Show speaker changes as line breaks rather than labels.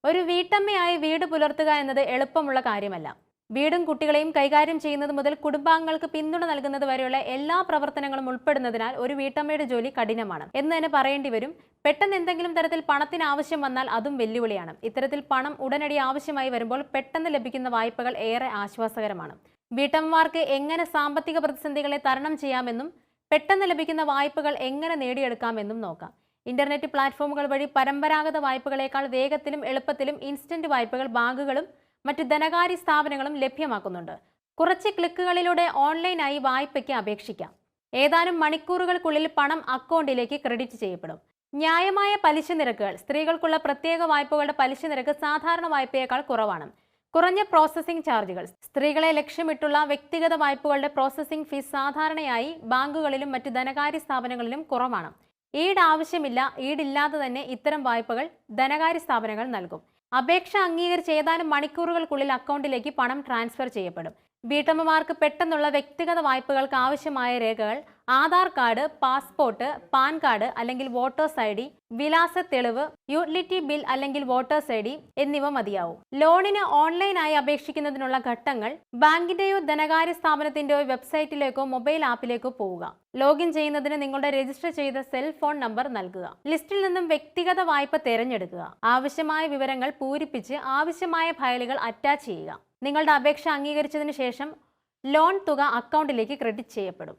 ഒരു വീട്ടമ്മയായി വീട് പുലർത്തുക എന്നത് എളുപ്പമുള്ള കാര്യമല്ല. വീടും കുട്ടികളെയും കൈകാര്യം ചെയ്യുന്നത് മുതൽ കുടുംബാംഗങ്ങൾക്ക് പിന്തുണ നൽകുന്നത് വരെയുള്ള എല്ലാ പ്രവർത്തനങ്ങളും ഉൾപ്പെടുന്നതിനാൽ ഒരു വീട്ടമ്മയുടെ ജോലി കഠിനമാണ് എന്ന് തന്നെ പറയേണ്ടി വരും. പെട്ടെന്ന് എന്തെങ്കിലും തരത്തിൽ പണത്തിന് ആവശ്യം വന്നാൽ അതും വെല്ലുവിളിയാണ്. ഇത്തരത്തിൽ പണം ഉടനടി ആവശ്യമായി വരുമ്പോൾ പെട്ടെന്ന് ലഭിക്കുന്ന വായ്പകൾ ഏറെ ആശ്വാസകരമാണ്. വീട്ടമ്മമാർക്ക് എങ്ങനെ സാമ്പത്തിക പ്രതിസന്ധികളെ തരണം ചെയ്യാമെന്നും പെട്ടെന്ന് ലഭിക്കുന്ന വായ്പകൾ എങ്ങനെ നേടിയെടുക്കാമെന്നും നോക്കാം. ഇന്റർനെറ്റ് പ്ലാറ്റ്ഫോമുകൾ വഴി പരമ്പരാഗത വായ്പകളേക്കാൾ വേഗത്തിലും എളുപ്പത്തിലും ഇൻസ്റ്റന്റ് വായ്പകൾ ബാങ്കുകളും മറ്റ് ധനകാര്യ സ്ഥാപനങ്ങളും ലഭ്യമാക്കുന്നുണ്ട്. കുറച്ച് ക്ലിക്കുകളിലൂടെ ഓൺലൈനായി വായ്പയ്ക്ക് അപേക്ഷിക്കാം. ഏതാനും മണിക്കൂറുകൾക്കുള്ളിൽ പണം അക്കൗണ്ടിലേക്ക് ക്രെഡിറ്റ് ചെയ്യപ്പെടും. ന്യായമായ പലിശ നിരക്കുകൾ. സ്ത്രീകൾക്കുള്ള പ്രത്യേക വായ്പകളുടെ പലിശ നിരക്ക് സാധാരണ വായ്പയേക്കാൾ കുറവാണ്. കുറഞ്ഞ പ്രോസസ്സിംഗ് ചാർജുകൾ. സ്ത്രീകളെ ലക്ഷ്യമിട്ടുള്ള വ്യക്തിഗത വായ്പകളുടെ പ്രോസസ്സിംഗ് ഫീസ് സാധാരണയായി ബാങ്കുകളിലും മറ്റ് ധനകാര്യ സ്ഥാപനങ്ങളിലും കുറവാണ്. ഈട് ആവശ്യമില്ല. ഈടില്ലാതെ തന്നെ ഇത്തരം വായ്പകൾ ധനകാര്യ സ്ഥാപനങ്ങൾ നൽകും. അപേക്ഷ അംഗീകരിച്ച് ഏതാനും മണിക്കൂറുകൾക്കുള്ളിൽ അക്കൗണ്ടിലേക്ക് പണം ട്രാൻസ്ഫർ ചെയ്യപ്പെടും. വീട്ടമ്മമാർക്ക് പെട്ടെന്നുള്ള വ്യക്തിഗത വായ്പകൾക്ക് ആവശ്യമായ രേഖകൾ Aadhaar card, passport, pan card അല്ലെങ്കിൽ വോട്ടേഴ്സ് ID, വിലാസ തെളിവ്, യൂട്ടിലിറ്റി ബിൽ അല്ലെങ്കിൽ വോട്ടേഴ്സ് ID എന്നിവ മതിയാവും. ലോണിന് ഓൺലൈനായി അപേക്ഷിക്കുന്നതിനുള്ള ഘട്ടങ്ങൾ. ബാങ്കിന്റെയോ ധനകാര്യ സ്ഥാപനത്തിന്റെയോ വെബ്സൈറ്റിലേക്കോ മൊബൈൽ ആപ്പിലേക്കോ പോവുക. ലോഗിൻ ചെയ്യുന്നതിന് നിങ്ങളുടെ രജിസ്റ്റർ ചെയ്ത സെൽ ഫോൺ നമ്പർ നൽകുക. ലിസ്റ്റിൽ നിന്നും വ്യക്തിഗത വായ്പ തിരഞ്ഞെടുക്കുക. ആവശ്യമായ വിവരങ്ങൾ പൂരിപ്പിച്ച് ആവശ്യമായ ഫയലുകൾ അറ്റാച്ച് ചെയ്യുക. നിങ്ങളുടെ അപേക്ഷ അംഗീകരിച്ചതിന് ശേഷം ലോൺ തുക അക്കൗണ്ടിലേക്ക് ക്രെഡിറ്റ് ചെയ്യപ്പെടും.